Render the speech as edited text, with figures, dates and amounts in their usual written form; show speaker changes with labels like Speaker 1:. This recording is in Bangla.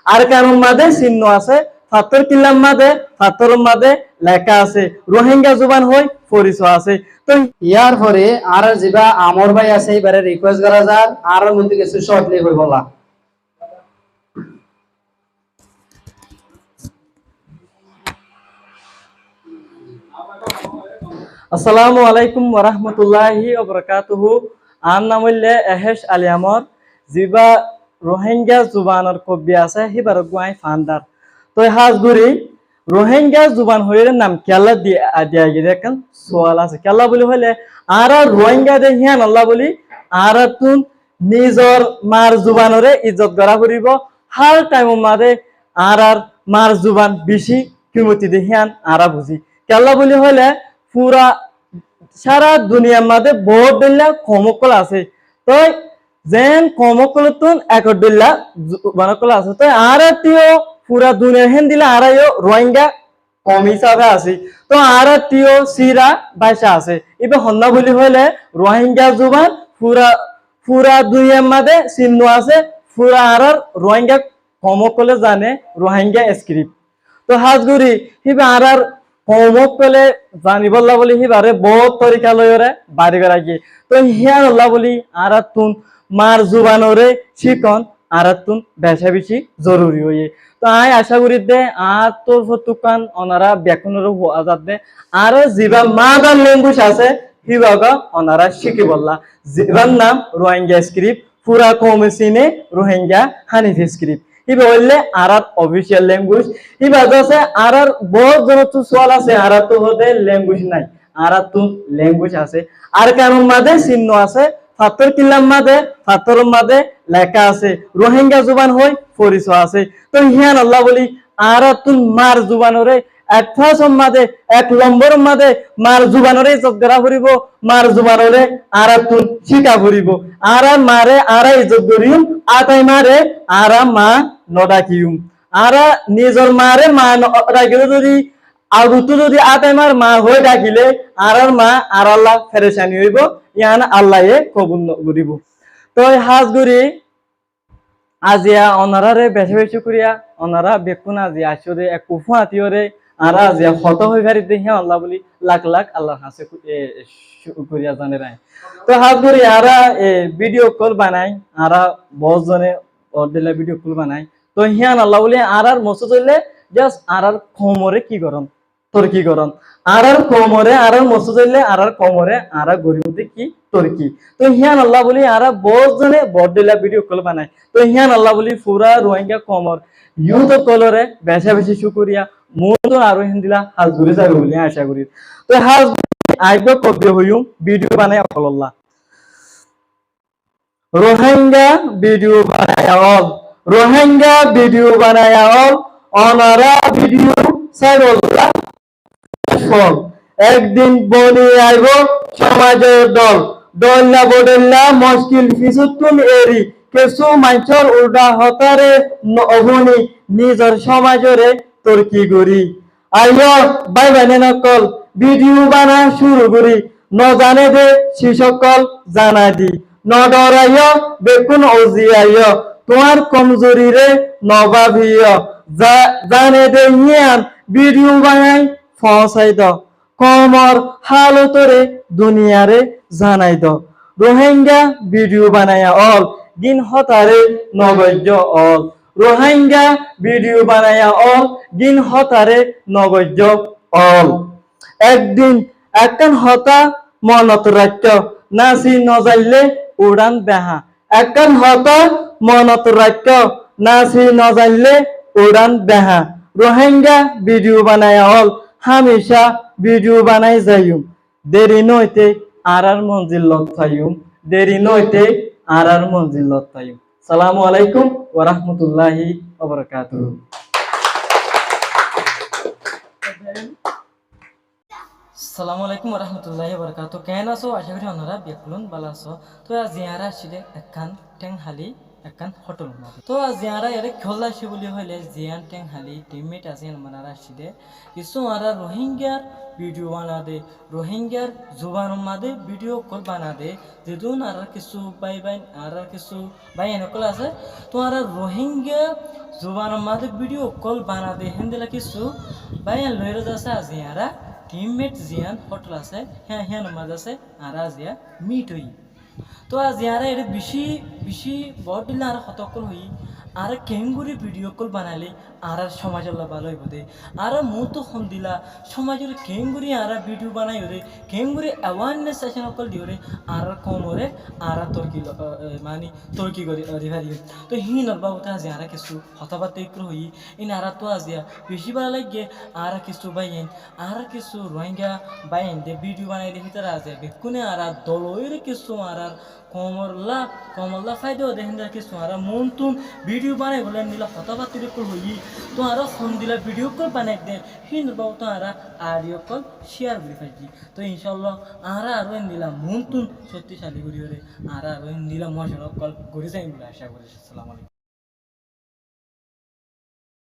Speaker 1: আরকানুর মাঝে চিহ্ন আছে, ফাতর কিল্লার মাঝে ফাতরের মাঝে লেখা আছে, রোহিঙ্গা জুবান হই পরিচয় আছে। তো
Speaker 2: ইয়ার পরে আর যেবা আমর ভাই আছে এবারে রিকোয়েস্ট করা যার আর মধ্যে কিছু শর্টলি হই বলা।
Speaker 1: আসসালামু আলাইকুম ওয়া রাহমাতুল্লাহি ওয়া বারাকাতুহু। আর নাম হইলে এহেশ আলী আমর, জিবা রোহিঙ্গা জুবানের কবি আছে হিবার গুয়াই ফান্ডার। তো হাজগুড়ি রোহিঙ্গা জুবান হইলে নাম কেলা দিয়া গিয়ে দেখেন সোয়াল আছে কেলা বলি হইলে আর রোহিঙ্গা দে হিয়ান আল্লাহ বলি আর তুন নিজর মার জুবানরে ইজ্জত করা করিব, হার টাইম মাদে আর মার জুবান বেশি কিমতি দে হিয়ান আরা বুঝি কেলা বলি হইলে পুরা সারা দুনিয়ার মাঝে বহুত দিল্লা কমকল আছে। তো যেন কমকল তুন একর দিল্লা বানকল আছে। তো আর তিও পুরা দুনিয়া হেন দিলা আর রোহিঙ্গা কম হিসাবে আছে। তো আর তিও সিরা বাইসা আছে। এবার হন্না বলি হইলে রোহিঙ্গা জুবান পুরা পুরা দুনিয়ার মাঝে চিহ্ন আছে, পুরা আর রোহিঙ্গা কমকলে জানে রোহিঙ্গা স্ক্রিপ্ট। তো হাজগুড়ি হিবা আর হোমওয়ার্ক পেলে জানিবল্লা বলি হিবারে বহুত তরিকা লয়রে বাড়ি বেড়াই। তো হিয়ান আল্লাহ বলি আর তুন মার জুবানরে শিকন আর তুন বেশা বেশি জরুরি হইয়ে। তো আই আশা করি দে আর তোর ফতুকান ওনারা ব্যাকুনের আজাদ দে আর জিবা মাদার ল্যাঙ্গুয়েজ আছে হিবাগা ওনারা শিখি বললা। জিবার নাম রোহিঙ্গা স্ক্রিপ্ট, পুরা কমিশনে রোহিঙ্গা হানিফি স্ক্রিপ্ট। ইবা হইলে আর অফিসিয়াল ল্যাঙ্গুয়েজ। ইবা আছে আর বহুত জন তো সোয়াল আছে আর তো হতে ল্যাঙ্গুয়েজ নাই, আর তো ল্যাঙ্গুয়েজ আছে। আর কারণ মাঝে চিহ্ন আছে, ফাতর কিল্লার মাঝে ফাতরের মাঝে লেখা আছে, রোহিঙ্গা জুবান হই পরিচয় আছে। তো হিয়ান আল্লাহ বলি আর তুন মার জুবানরে এক ফাঁসম মাঝে এক লম্বর মাঝে মার জুবানরে ইজ্জত করা ফুরিব, মার জুবানরে আর তুন শিকা ফুরিব। আর মারে আর ইজ্জত করিম, আতাই মারে আর মা নডাকিউম। আর নিজর মারে মা ডাকিলে যদি আগুতো যদি আতাইমার মা হয়ে ডাকিলে আর মা আর আল্লাহ ফেরেশানি হইব, ইয়ান আল্লাহ কবুল করিব। তো হাজগুড়ি আজিয়া অনারারে বেশি বেশি করিয়া অনারা বেকুন আজিয়া আসরে এক কুফু আতিয়রে আর আজিয়া ফত হই ভারি দেখে আল্লাহ বলি লাখ লাখ আল্লাহর কাছে করিয়া জানে রায়। তো হাজগুড়ি আরা ভিডিও কল বানাই আরা বহুত জনে অর্ডিলা ভিডিও কল বানাই। তো হিয়ান আল্লাহ বলি আর মসুদ হইলে জাস্ট আর কোমরে কি করন তোর কি করন আর কোমরে আর মসুদ হইলে আর কোমরে আর গরিবতে কি তোর কি। তো হিয়ান আল্লাহ বলি আর বহুত জনে বড়দিলা ভিডিও কল বানাই। তো হিয়ান আল্লাহ বলি পুরা রোহিঙ্গা কমর ইউথ কলরে বেশা বেশি শুকরিয়া মন আরো হিন্দিলা হাজ ঘুরে যাবে বলি আশা করি। তো হাজ আইব কবি হইম ভিডিও বানাই অকল্লাহ রোহিঙ্গা ভিডিও বানায় অল, রোহিঙ্গা ভিডিও বানায় অল, অনারা ভিডিও সাইবল্লা ফল। একদিন বনি আইব সমাজের দল, দল্লা বদল্লা মুশকিল ফিসুতুন এরি কিছু মানুষের উল্টা হতারে অভনি নিজের সমাজরে তর্কি করি। আইয় বাই বানে নকল ভিডিও বানা শুরু করি, ন জানে দে শিশকল জানা দি, ন ডরাইয় বেকুন অজিয়াইয় তোমার কমজোরি রে নবাবিয়, জানে দে ইয়ান ভিডিও বানাই ফসাই দ কমর হালতরে দুনিয়ারে জানাই দ। রোহিঙ্গা ভিডিও বানায়া অল দিন হতারে নগজ্য অল, রোহিঙ্গা ভিডিও বানায়া অল দিন হতারে নগজ্য অল। একদিন একখান হতা মনত রাখত নাচি নজাইলে উড়ান বেহা, একখান হতা মনত রাখত নাচি নজাইলে উড়ান বেহা। রোহিঙ্গা ভিডিও বানায়া অল হামেশা ভিডিও বানাই যাইম, দেরি নইতে আর মঞ্জিল লত থাইম, দেরি নইতে আর মঞ্জিল লত থাইম। সালামু আলাইকুম ওয়া রাহমাতুল্লাহি ওয়া বারাকাতুহু।
Speaker 3: আসসালামু আলাইকুম ওয়া রাহমাতুল্লাহি ওয়া বারাকাতুহু। কেন আছো? আশা করি আপনারা বেকুলন ভালো আছো। তো আজ জিয়ারা আসলে একখান টেং হালি একখান হোটেল মধ্যে তো জিয়ারা এর খেলাসি বলি হইলে জিয়ান টেং হালি টিমমেট আছে মানারা আসিদে কিছু আরা রোহিঙ্গার ভিডিও বানা দে রোহিঙ্গার জুবান মাদে ভিডিও কল বানা দে যেদুন আর কিছু বাই আর কিছু বাই এনকল আছে তো আর রোহিঙ্গা জুবান মাদে ভিডিও কল বানা দে হেন্দেলা কিছু বাই লইরে যাচ্ছে জিয়ারা টিমমেট জিয়ান হোটেল আছে হ্যাঁ হ্যাঁ মাঝ আছে আর জিয়া মিট হই তো জিয়ারা এটা বেশি বেশি বড় দিলে আর হতকল হই আর কেঙ্গুরি ভিডিও কল বানালে আর সমাজের ভালো হইব দে আর মতো খন দিলা সমাজের কেঙ্গুরি আর ভিডিও বানাই ওরে কেঙ্গুরি অ্যাওয়ারনেস সেশন কল দিওরে আর কমরে আর তর্কি মানে তর্কি করি রিভারি তো হি নরবাবু তা জিয়ারা কিছু হতবাত হই ইন আর তো আজিয়া বেশি ভালো লাগে আর কিছু বাইন আর কিছু রোহিঙ্গা বাইন দে ভিডিও বানাই দেখি তারা আছে বেকুনে আর দলইরে কিছু আর কমরলা ফায়দাও দেখেন কিছু আর মন তুন ভিডিও বানাই বলে নিলা হতবাত হই তো আর ফোন দিলা ভিডিও কল বানাই দেন হিন বাবু তো আর অডিও কল শেয়ার করে ফাইজি তো ইনশাল্লাহ আর নিলাম মন তুন শক্তিশালী করি আর নিলাম মশার কল করে যাই বলে আশা করি আসসালামু আলাইকুম।